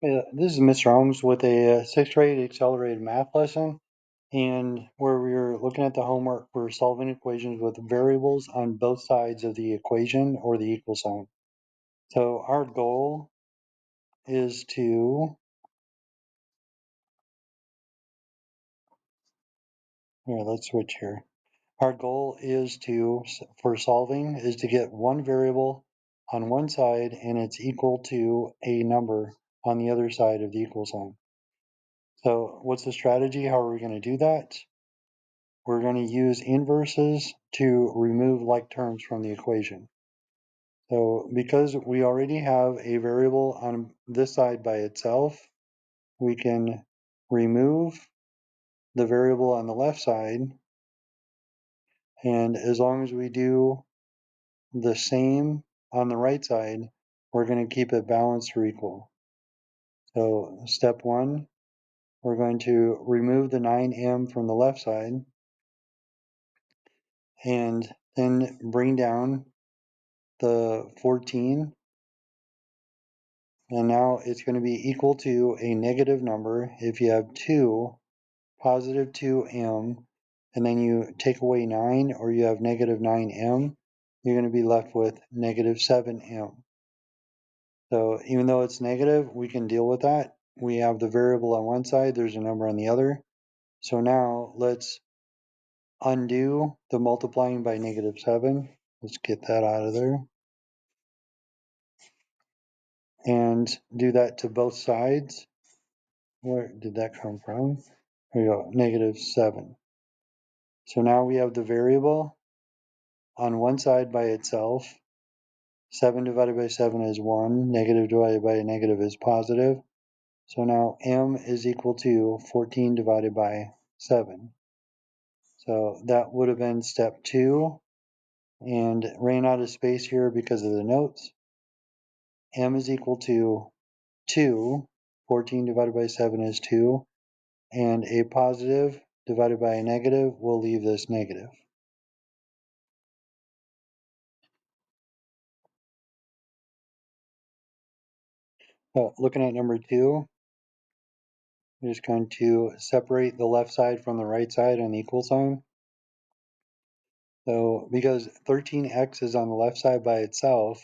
This is Mr. Holmes with a 6th grade accelerated math lesson, and where we're looking at the homework, we're solving equations with variables on both sides of the equation or the equal sign. So our goal is to, let's switch here. Our goal is for solving, is to get one variable on one side and it's equal to a number on the other side of the equal sign. So what's the strategy? How are we going to do that? We're going to use inverses to remove like terms from the equation. So because we already have a variable on this side by itself, we can remove the variable on the left side, and as long as we do the same on the right side, we're going to keep it balanced or equal. So step 1, we're going to remove the 9m from the left side and then bring down the 14, and now it's going to be equal to a negative number. If you have 2, positive 2m, and then you take away 9, or you have negative 9m, you're going to be left with negative 7m. So even though it's negative, we can deal with that. We have the variable on one side, there's a number on the other. So now let's undo the multiplying by negative 7. Let's get that out of there. And do that to both sides. Where did that come from? There we go, negative 7. So now we have the variable on one side by itself. 7 divided by 7 is 1. Negative divided by a negative is positive. So now m is equal to 14 divided by 7. So that would have been step 2, and ran out of space here because of the notes. M is equal to 2. 14 divided by 7 is 2. And a positive divided by a negative will leave this negative. Looking at number 2, we're just going to separate the left side from the right side on the equal sign. So because 13x is on the left side by itself,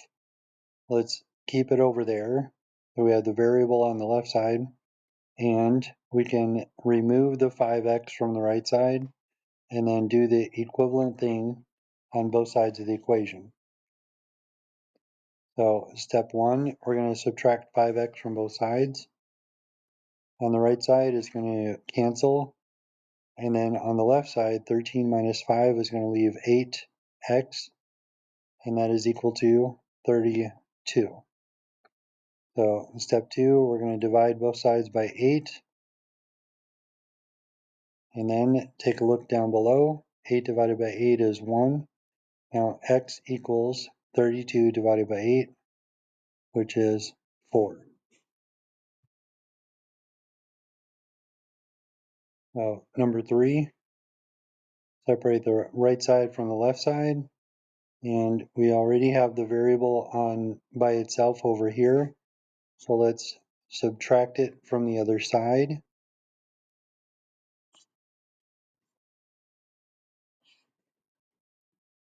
let's keep it over there. So we have the variable on the left side, and we can remove the 5x from the right side and then do the equivalent thing on both sides of the equation. So step 1, we're going to subtract 5x from both sides. On the right side, it's going to cancel. And then on the left side, 13 minus 5 is going to leave 8x, and that is equal to 32. So in step 2, we're going to divide both sides by 8. And then take a look down below. 8 divided by 8 is 1. Now x equals 32 divided by 8, which is 4. Number 3, separate the right side from the left side. And we already have the variable on by itself over here. So let's subtract it from the other side.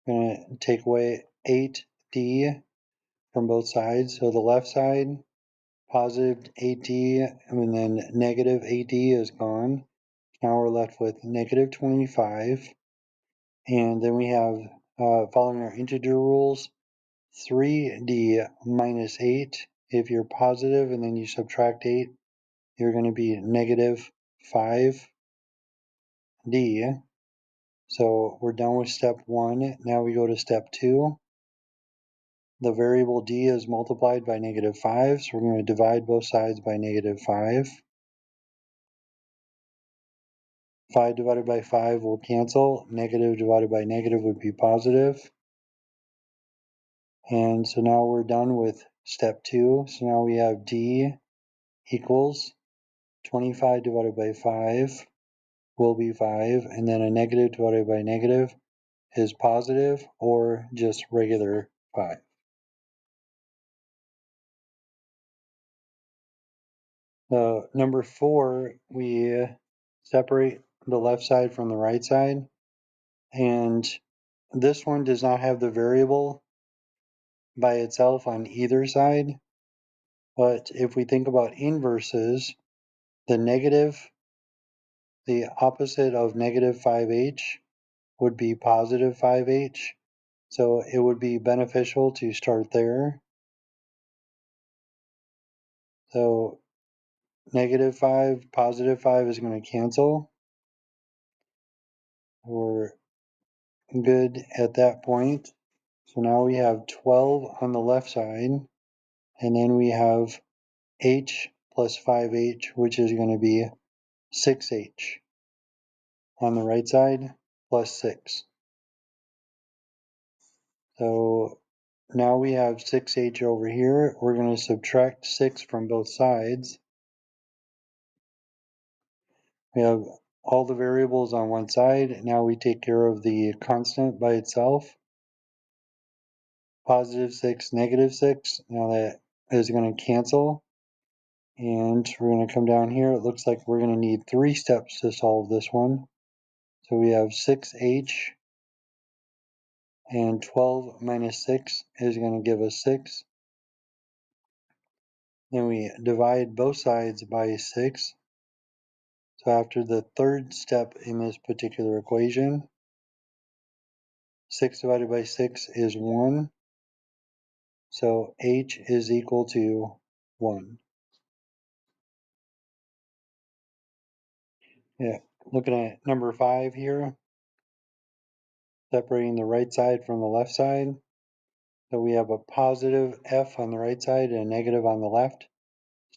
I'm going to take away 8d from both sides. So the left side, positive 8d, and then negative 8d is gone. Now we're left with negative 25. And then we have, following our integer rules, 3d minus 8. If you're positive and then you subtract 8, you're going to be negative 5d. So we're done with step 1. Now we go to step 2. The variable d is multiplied by negative 5, so we're going to divide both sides by negative 5. 5 divided by 5 will cancel. Negative divided by negative would be positive. And so now we're done with step 2. So now we have d equals 25 divided by 5 will be 5, and then a negative divided by negative is positive, or just regular 5. Number 4, we separate the left side from the right side, and this one does not have the variable by itself on either side, but if we think about inverses, the opposite of negative 5h would be positive 5h, so it would be beneficial to start there. So negative 5, positive 5 is going to cancel. We're good at that point. So now we have 12 on the left side, and then we have h plus 5h, which is going to be 6h on the right side, plus 6. So now we have 6h over here. We're going to subtract 6 from both sides. We have all the variables on one side. Now we take care of the constant by itself. Positive 6, negative 6. Now that is going to cancel. And we're going to come down here. It looks like we're going to need 3 steps to solve this one. So we have 6h, and 12 minus 6 is going to give us 6. Then we divide both sides by 6. So after the third step in this particular equation, 6 divided by 6 is 1. So h is equal to 1. Yeah, looking at number 5 here, separating the right side from the left side. So we have a positive f on the right side and a negative on the left.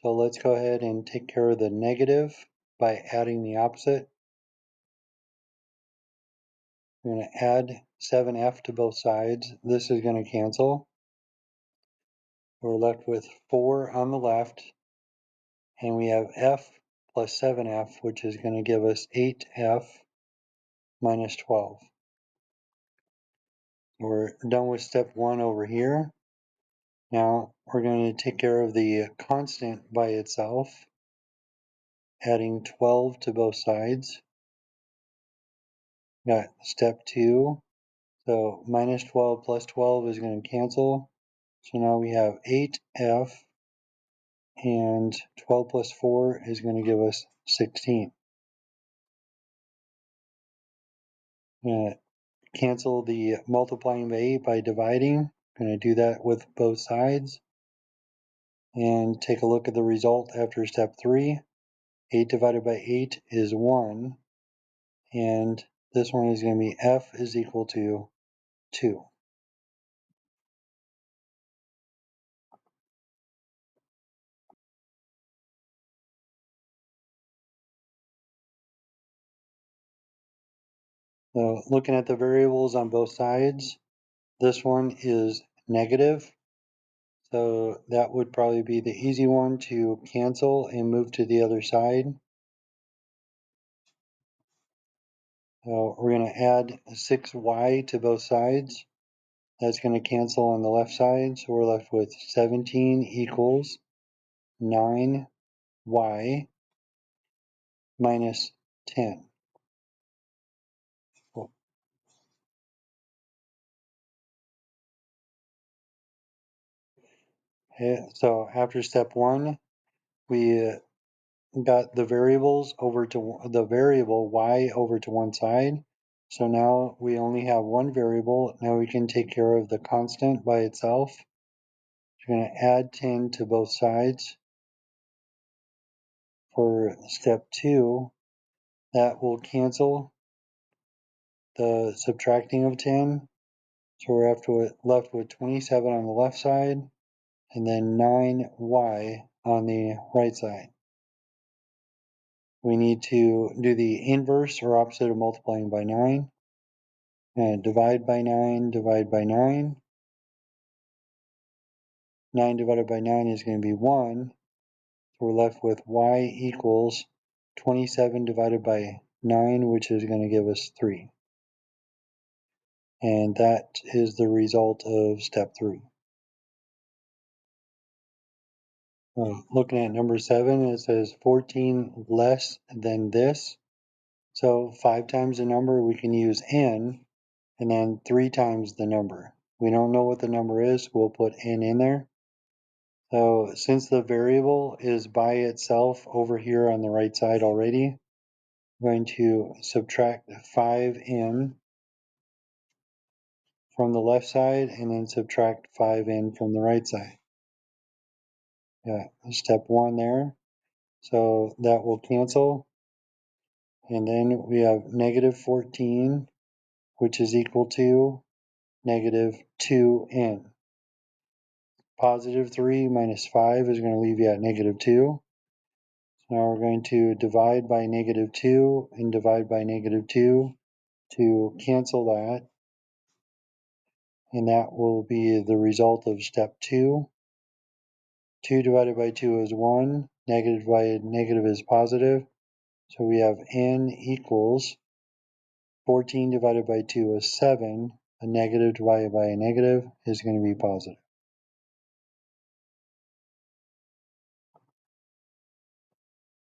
So let's go ahead and take care of the negative by adding the opposite. We're going to add 7f to both sides. This is going to cancel. We're left with 4 on the left, and we have f plus 7f, which is going to give us 8f minus 12. We're done with step 1 over here. Now we're going to take care of the constant by itself, adding 12 to both sides. Got step 2. So minus 12 plus 12 is going to cancel. So now we have 8f, and 12 plus 4 is going to give us 16. I'm going to cancel the multiplying by 8 by dividing. I'm going to do that with both sides. And take a look at the result after step 3. 8 divided by 8 is 1. And this one is going to be f is equal to 2. So looking at the variables on both sides, this one is negative. So that would probably be the easy one to cancel and move to the other side. So we're going to add 6y to both sides. That's going to cancel on the left side. So we're left with 17 equals 9y minus 10. Okay, so after step 1, we got the variables over to the variable y over to one side. So now we only have one variable. Now we can take care of the constant by itself. We're going to add 10 to both sides. For step 2, that will cancel the subtracting of 10. So we're left with 27 on the left side, and then 9y on the right side. We need to do the inverse or opposite of multiplying by 9. And divide by 9, divide by 9. 9 divided by 9 is going to be 1. So we're left with y equals 27 divided by 9, which is going to give us 3. And that is the result of step 3. Looking at number 7, it says 14 less than this. So 5 times the number, we can use n, and then 3 times the number. We don't know what the number is, we'll put n in there. So since the variable is by itself over here on the right side already, I'm going to subtract 5n from the left side and then subtract 5n from the right side. Yeah, step 1 there. So that will cancel. And then we have negative 14, which is equal to negative 2n. Positive 3 minus 5 is going to leave you at negative 2. So now we're going to divide by negative 2 and divide by negative 2 to cancel that. And that will be the result of step 2. 2 divided by 2 is 1. Negative divided by negative is positive. So we have n equals 14 divided by 2 is 7. A negative divided by a negative is going to be positive.